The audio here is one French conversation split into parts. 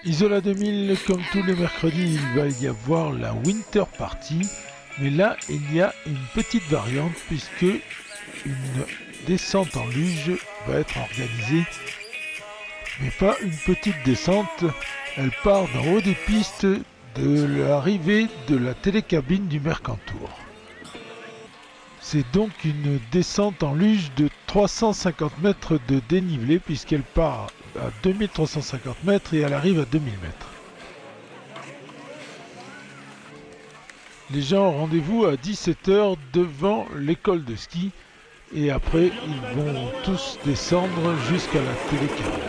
Isola 2000, comme tous les mercredis, il va y avoir la Winter Party. Mais là, il y a une petite variante puisque une descente en luge va être organisée. Mais pas une petite descente, elle part d'en haut des pistes de l'arrivée de la télécabine du Mercantour. C'est donc une descente en luge de 350 mètres de dénivelé puisqu'elle part à 2350 mètres et elle arrive à 2000 mètres. Les gens ont rendez-vous à 17h devant l'école de ski et après ils vont tous descendre jusqu'à la télécabine.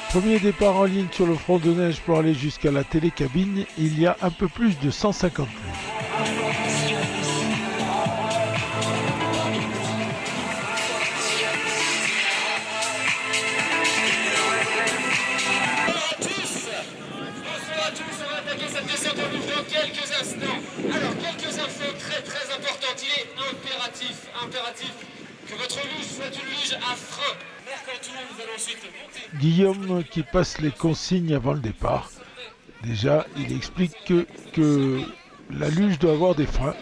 Premier départ en ligne sur le front de neige pour aller jusqu'à la télécabine, il y a un peu plus de 150 luges. Quelques instants. Alors, quelques infos très importantes. Il est impératif que votre luge soit une luge à frein. Mercantour, nous allons ensuite monter. Guillaume qui passe les consignes avant le départ. Déjà, il explique que la luge doit avoir des freins.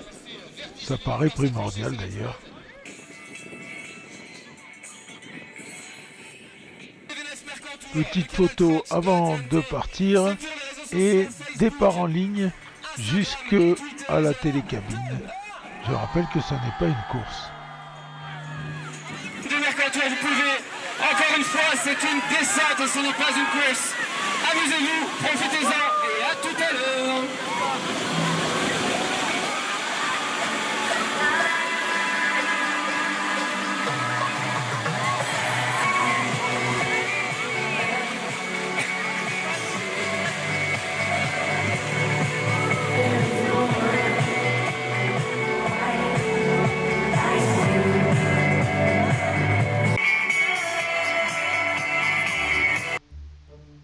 Ça paraît primordial d'ailleurs. Petite photo avant de partir et départ en ligne jusqu'à la télécabine. Je rappelle que ce n'est pas une course. De Mercantour, vous pouvez, encore une fois, c'est une descente, ce n'est pas une course. Amusez-vous, profitez-en et à tout à l'heure.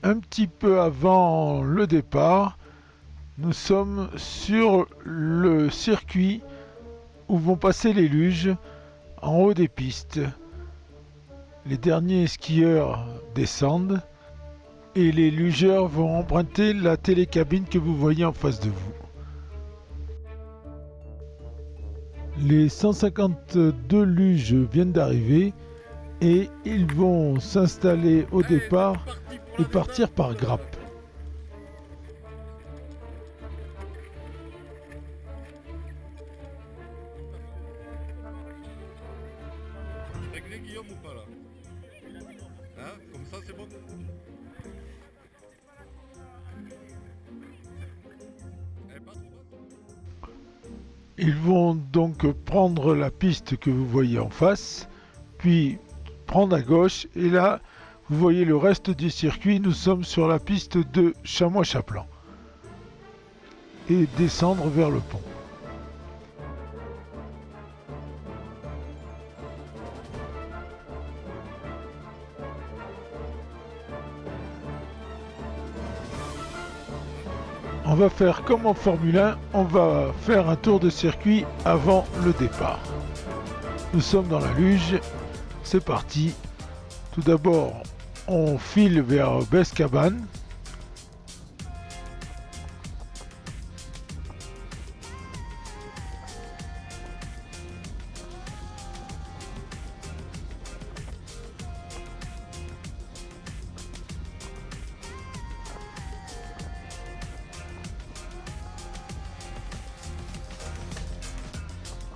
Un petit peu avant le départ, nous sommes sur le circuit où vont passer les luges en haut des pistes. Les derniers skieurs descendent et les lugeurs vont emprunter la télécabine que vous voyez en face de vous. Les 152 luges viennent d'arriver et ils vont s'installer au départ et partir par grappe. Réglé Guillaume ou pas là? Hein? Comme ça c'est bon? Elle est pas trop bonne? Ils vont donc prendre la piste que vous voyez en face, puis prendre à gauche et là vous voyez le reste du circuit. Nous sommes sur la piste de Chamois-Chaplan et descendre vers le pont. On va faire comme en Formule 1, on va faire un tour de circuit avant le départ. Nous sommes dans la luge, c'est parti. Tout d'abord, on file vers Bescabane.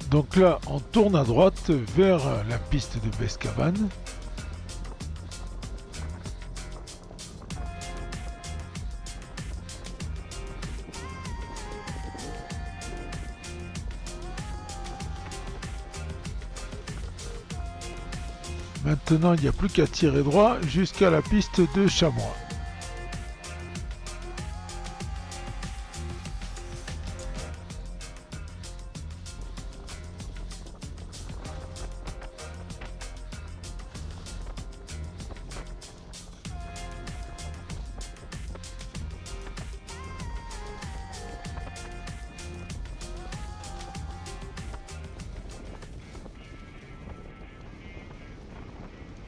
Donc là, on tourne à droite vers la piste de Bescabane. Maintenant, il n'y a plus qu'à tirer droit jusqu'à la piste de Chamois.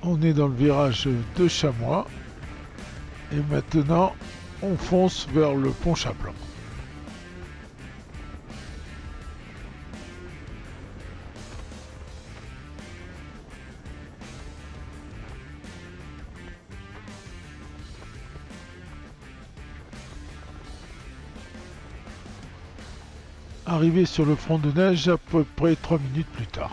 On est dans le virage de Chamois. Et maintenant, on fonce vers le pont Chaplan. Arrivé sur le front de neige à peu près 3 minutes plus tard.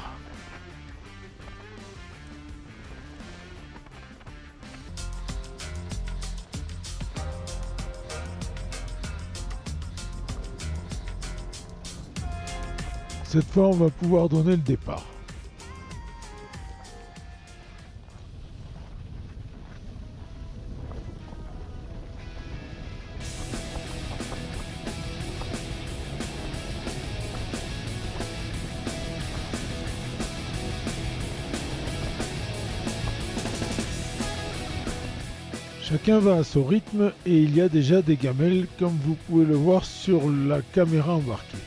Cette fois, on va pouvoir donner le départ. Chacun va à son rythme et il y a déjà des gamelles comme vous pouvez le voir sur la caméra embarquée.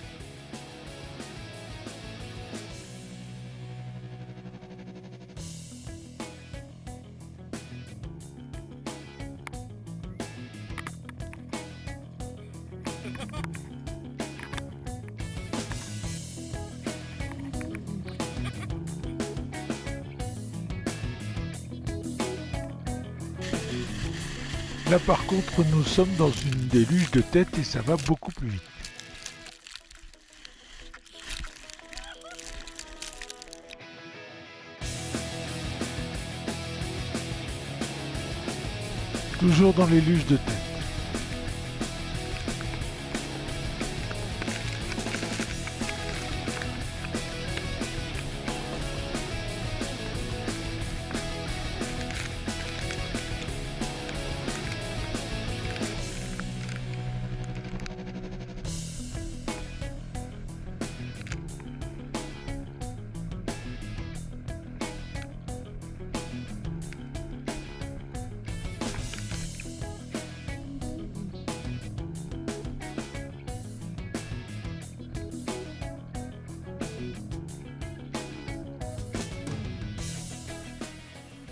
Là par contre nous sommes dans une des luges de tête et ça va beaucoup plus vite. Toujours dans les luges de tête.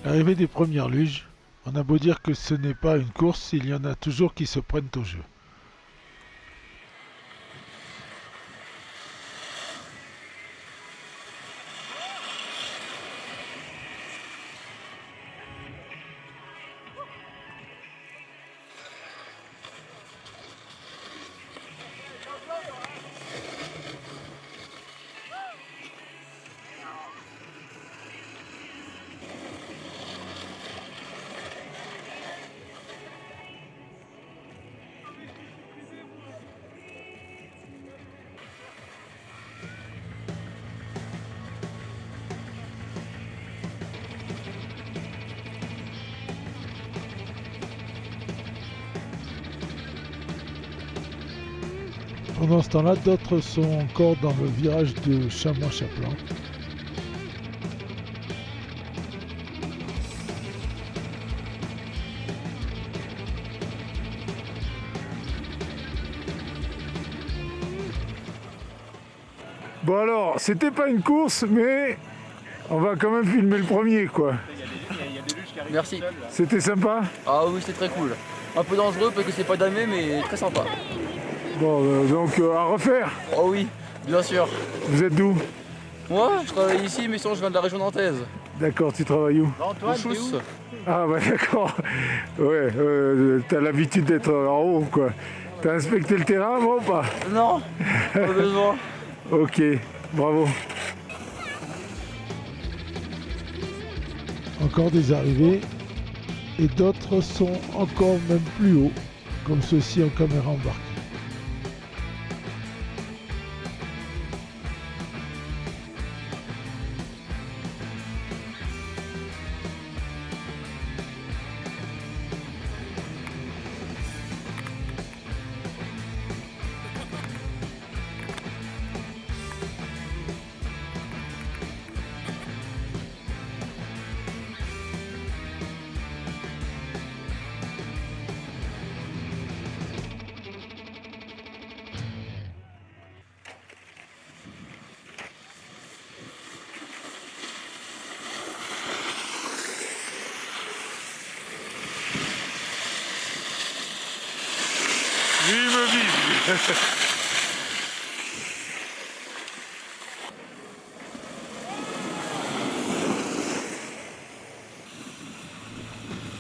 L'arrivée des premières luges, on a beau dire que ce n'est pas une course, il y en a toujours qui se prennent au jeu. Pendant ce temps-là, d'autres sont encore dans le virage de Chamois-Chaplan. Bon alors, c'était pas une course, mais on va quand même filmer le premier, quoi. Merci. C'était sympa? Ah oui, c'était très cool. Un peu dangereux parce que c'est pas damé, mais très sympa. Bon, donc à refaire. Oh oui, bien sûr. Vous êtes d'où? Moi, je travaille ici, mais sinon je viens de la région nantaise. D'accord, tu travailles où? Au Chousse. Ah bah d'accord. Ouais, t'as l'habitude d'être en haut, quoi. T'as inspecté le terrain, moi ou pas? Non, pas besoin. Ok, bravo. Encore des arrivées et d'autres sont encore même plus hauts, comme ceux-ci en caméra embarquée.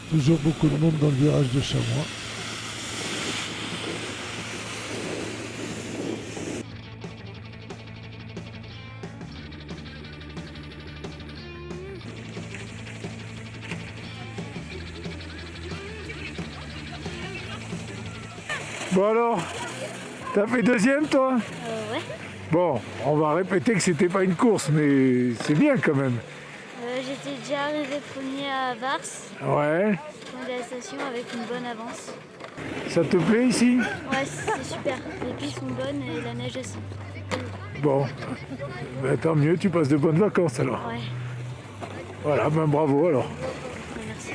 Toujours beaucoup de monde dans le virage de Chamois. Bon alors, t'as fait deuxième toi? Ouais. Bon, on va répéter que c'était pas une course, mais c'est bien quand même. J'étais déjà arrivé premier à Vars, Ouais, point de la station, avec une bonne avance. ça te plaît ici? Ouais, c'est super. Les pistes sont bonnes et la neige aussi. Bon, ben, tant mieux, tu passes de bonnes vacances alors. Ouais, Voilà, ben bravo alors. merci.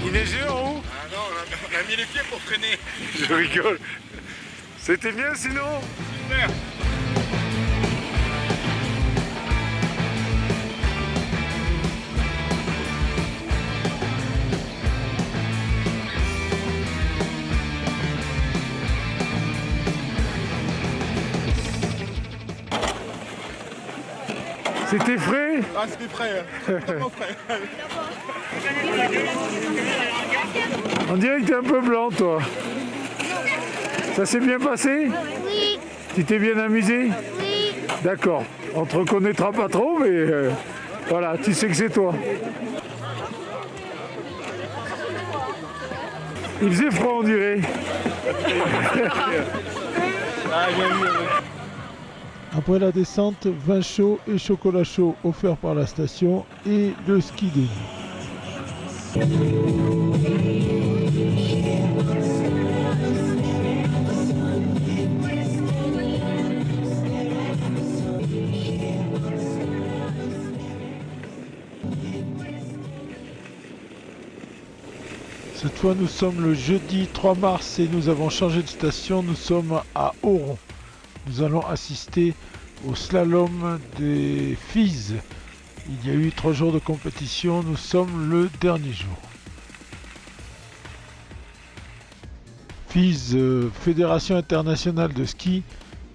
Il neigeait en haut? Ah non, on a mis les pieds pour freiner. Je rigole. C'était bien sinon? Super. C'était frais? Ah, c'était frais. Vraiment frais. On dirait que t'es un peu blanc toi. Ça s'est bien passé? Oui, Tu t'es bien amusé? oui. D'accord. On te reconnaîtra pas trop, mais voilà, tu sais que c'est toi. Il faisait froid, on dirait. Après la descente, vin chaud et chocolat chaud offerts par la station et le ski de nuit. Cette fois nous sommes le jeudi 3 mars et nous avons changé de station, nous sommes à Oron. Nous allons assister au slalom des filles. Il y a eu 3 jours de compétition, nous sommes le dernier jour. FIS, Fédération internationale de ski,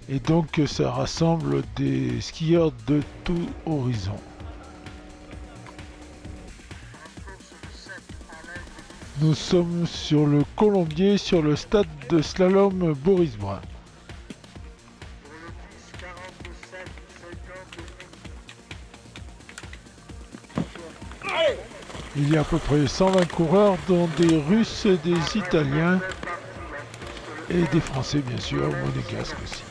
et donc ça rassemble des skieurs de tout horizon. Nous sommes sur le Colombier, sur le stade de slalom Boris Brun. Il y a à peu près 120 coureurs, dont des Russes, des Italiens et des Français bien sûr, monégasques aussi.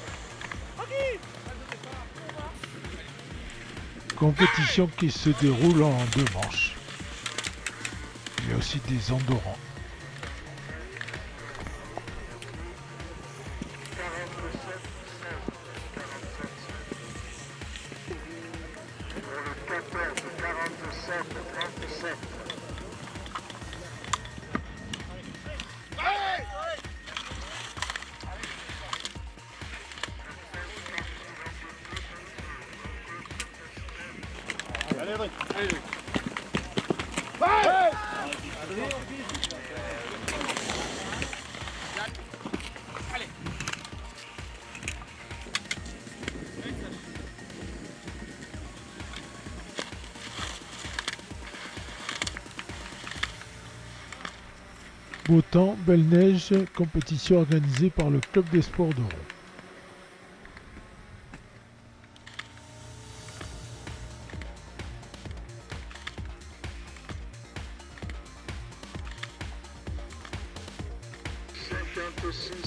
Compétition qui se déroule en 2 manches. Il y a aussi des endurants. Beau temps, belle neige, compétition organisée par le Club des Sports d'Oron.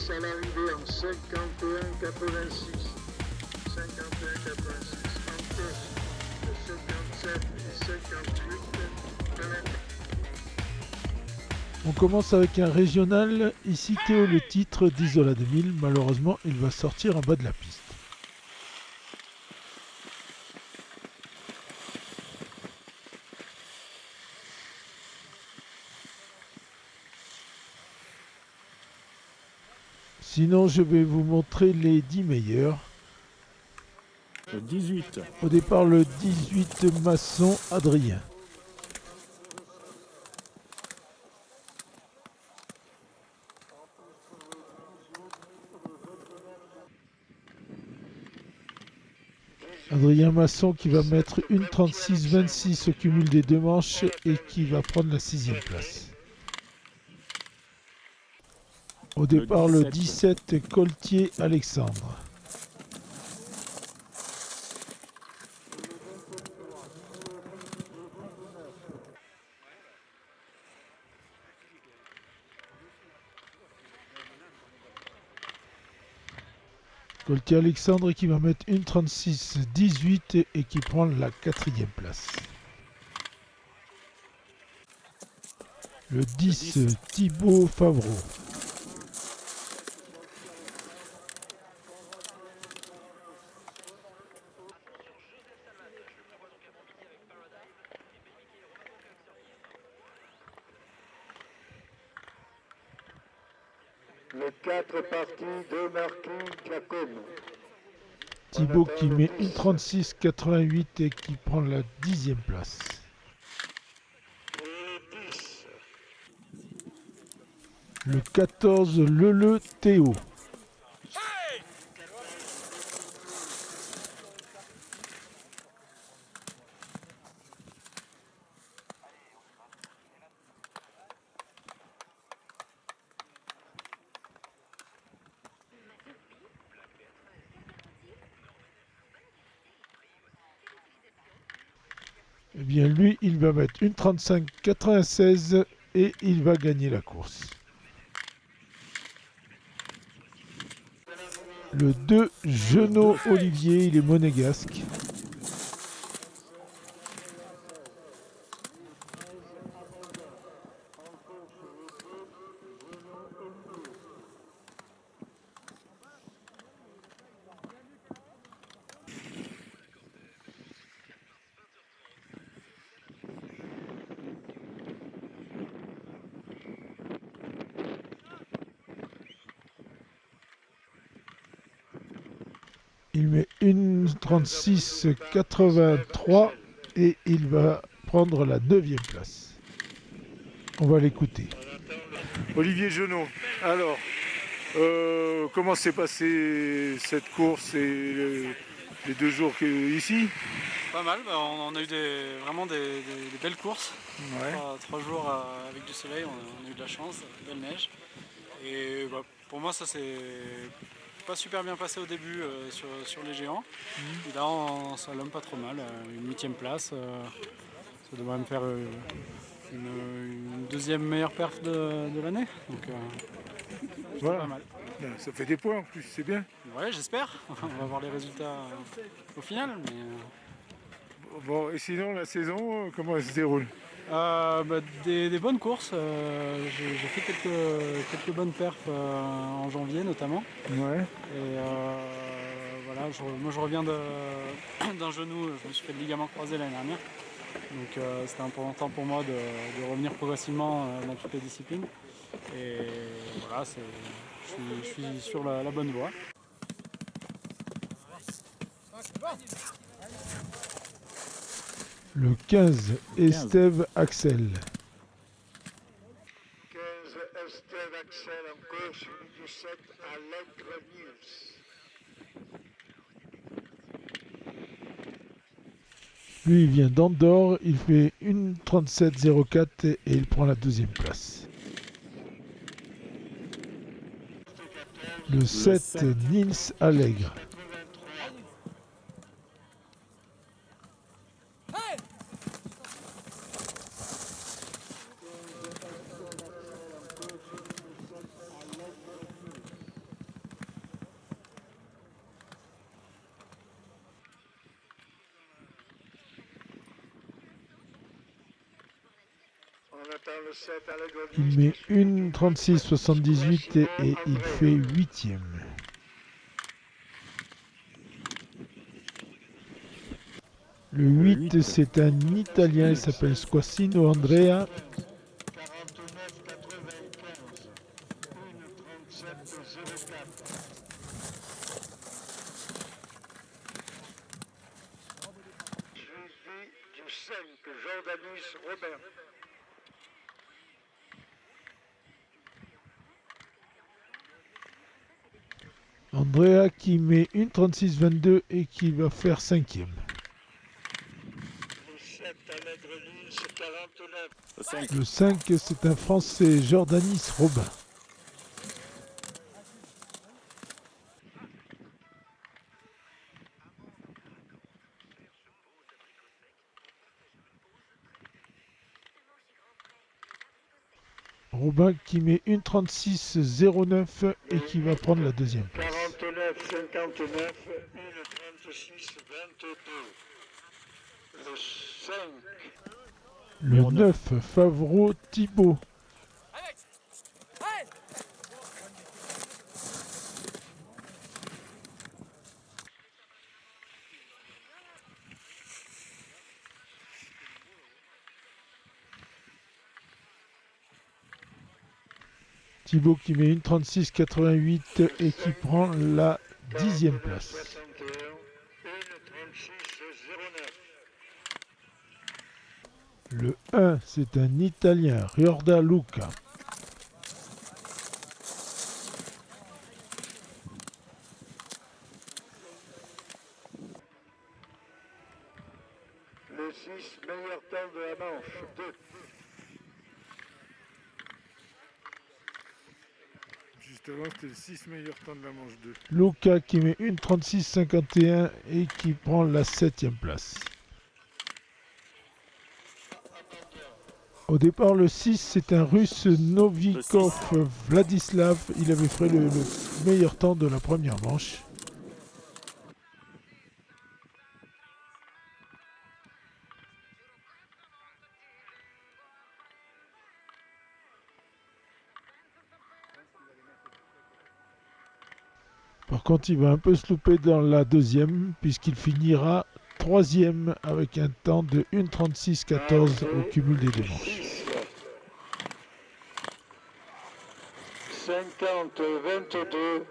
À l'arrivée en 51,86. 51,86. Entre le 57 et 58. On commence avec un régional, ici Théo le titre d'Isola 2000, malheureusement il va sortir en bas de la piste. Sinon je vais vous montrer les 10 meilleurs. Le 18. Au départ le 18 Masson Adrien. Adrien Masson qui va mettre une 36-26 au cumul des deux manches et qui va prendre la 6e place. Au départ, le 17, Coltier Alexandre. Coltier Alexandre qui va mettre une 36-18 et qui prend la 4e place. Le 10, Thibaut Favreau. Le 4 parti de Marquis Giacomo. Thibaut qui met une 36-88 et qui prend la 10e place. Le 14, Leleu Théo. Eh bien lui, il va mettre une 35-96 et il va gagner la course. Le 2, Genot Olivier, il est monégasque. Il met une 36-83 et il va prendre la 9e place. On va l'écouter. Olivier Genot, alors, comment s'est passée cette course et les 2 jours ici? Pas mal, on a eu vraiment des belles courses. Ouais. 3 jours avec du soleil, on a eu de la chance, belle neige. Et pour moi ça s'est pas super bien passé au début sur les géants. Et là on slalom pas trop mal, une 8e place. Ça devrait me faire une 2e meilleure perf de l'année. Donc Voilà. pas mal. Ça fait des points en plus, c'est bien. Ouais, j'espère. On va voir les résultats au final. Mais, Bon, et sinon, la saison, comment elle se déroule? des bonnes courses. J'ai fait quelques bonnes perfs en janvier notamment. Ouais. Et voilà, moi je reviens d'un genou, je me suis fait le ligament croisé l'année dernière. Donc c'était important pour moi de revenir progressivement dans toutes les disciplines. Et voilà, je suis sur la bonne voie. Le 15, Estève Axel. 15 Estève Axel en course, le 17 Allègre Nils. Lui, il vient d'Andorre, il fait une 37-04 et il prend la 2e place. Le 7, Nils Allègre. On attend le 7 Allègre Il Nils. met une 36-78 et il fait 8e. Le 8, c'est un Italien, il s'appelle Squassino Andrea. 49,95. Une 37,04. Suivi du 5 Jordanis Robert. En Andrea qui met une 36-22 et qui va faire 5e. Le 7 Allègre Lille, 49. Le 5, c'est un Français, Jordanis Robin. Robin qui met une 36-09 et qui va prendre la deuxième place. 49, 59, une 36, 22. Le 5, Le 9, Favreau Thibault. Thibault qui met une 36-88 et qui prend la 10e place. 61, une 36, 09. Le 1, c'est un Italien, Riorda Luca. Le 6, meilleur temps de la manche, 2. Justement, c'était le 6 meilleur temps de la manche 2. Luca qui met une 36-51 et qui prend la 7e place. Au départ, le 6, c'est un Russe, Novikov Vladislav. Il avait fait le meilleur temps de la première manche. Par contre, il va un peu se louper dans la deuxième, puisqu'il finira 3e avec un temps de 1:36-14 au cumul des deux manches. 6, 50, 22.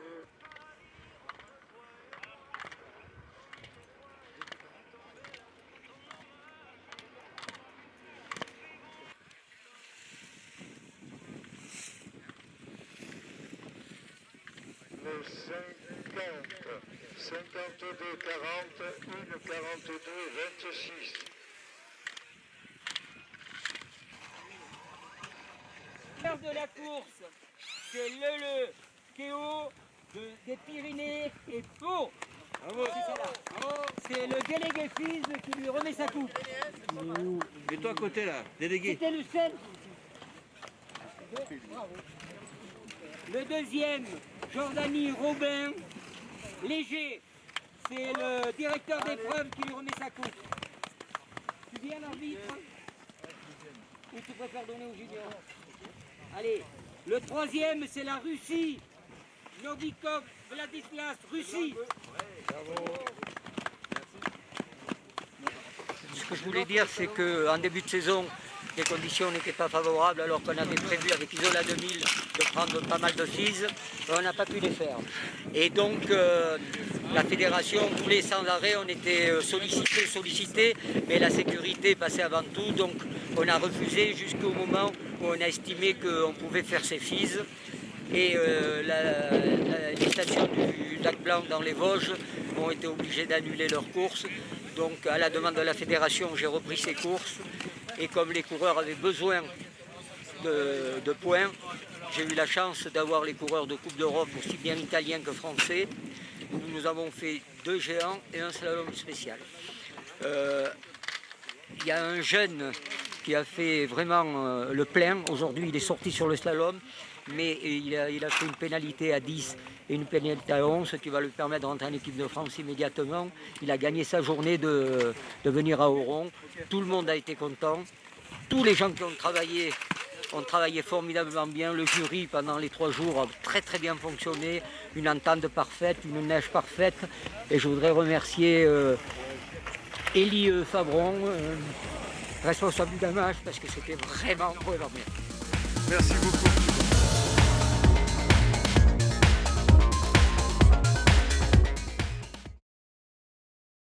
Le 50, 52, 40, une 42, 26. De la course, c'est Leleu, Théo, des Pyrénées et Pau. C'est le délégué Fils qui lui remet sa coupe. Et toi à côté là, délégué. C'était le seul. Le deuxième, Jordani Robin, léger. C'est le directeur d'épreuve qui lui remet sa coupe. Tu viens l'arbitre ou tu préfères donner au junior? Allez, le troisième, c'est la Russie. Novikov, Vladislav, Russie. Ce que je voulais dire, c'est qu'en début de saison, les conditions n'étaient pas favorables alors qu'on avait prévu avec Isola 2000 de prendre pas mal de FIS. On n'a pas pu les faire. Et donc, la fédération voulait sans arrêt, on était sollicité, mais la sécurité passait avant tout. Donc, on a refusé jusqu'au moment où on a estimé qu'on pouvait faire ces FIS. Et les stations du Lac Blanc dans les Vosges ont été obligées d'annuler leurs courses. Donc à la demande de la fédération, j'ai repris ces courses. Et comme les coureurs avaient besoin de points, j'ai eu la chance d'avoir les coureurs de Coupe d'Europe, aussi bien italiens que français. Nous avons fait 2 géants et un slalom spécial. Il y a un jeune qui a fait vraiment le plein. Aujourd'hui, il est sorti sur le slalom, mais il a fait une pénalité à 10 et une pénalité à 11, ce qui va lui permettre de rentrer en équipe de France immédiatement. Il a gagné sa journée de venir à Oron. Tout le monde a été content. Tous les gens qui ont travaillé formidablement bien. Le jury, pendant les 3 jours, a très très bien fonctionné. Une entente parfaite, une neige parfaite. Et je voudrais remercier Élie Fabron, responsable du damage, parce que c'était vraiment bien. Merci beaucoup.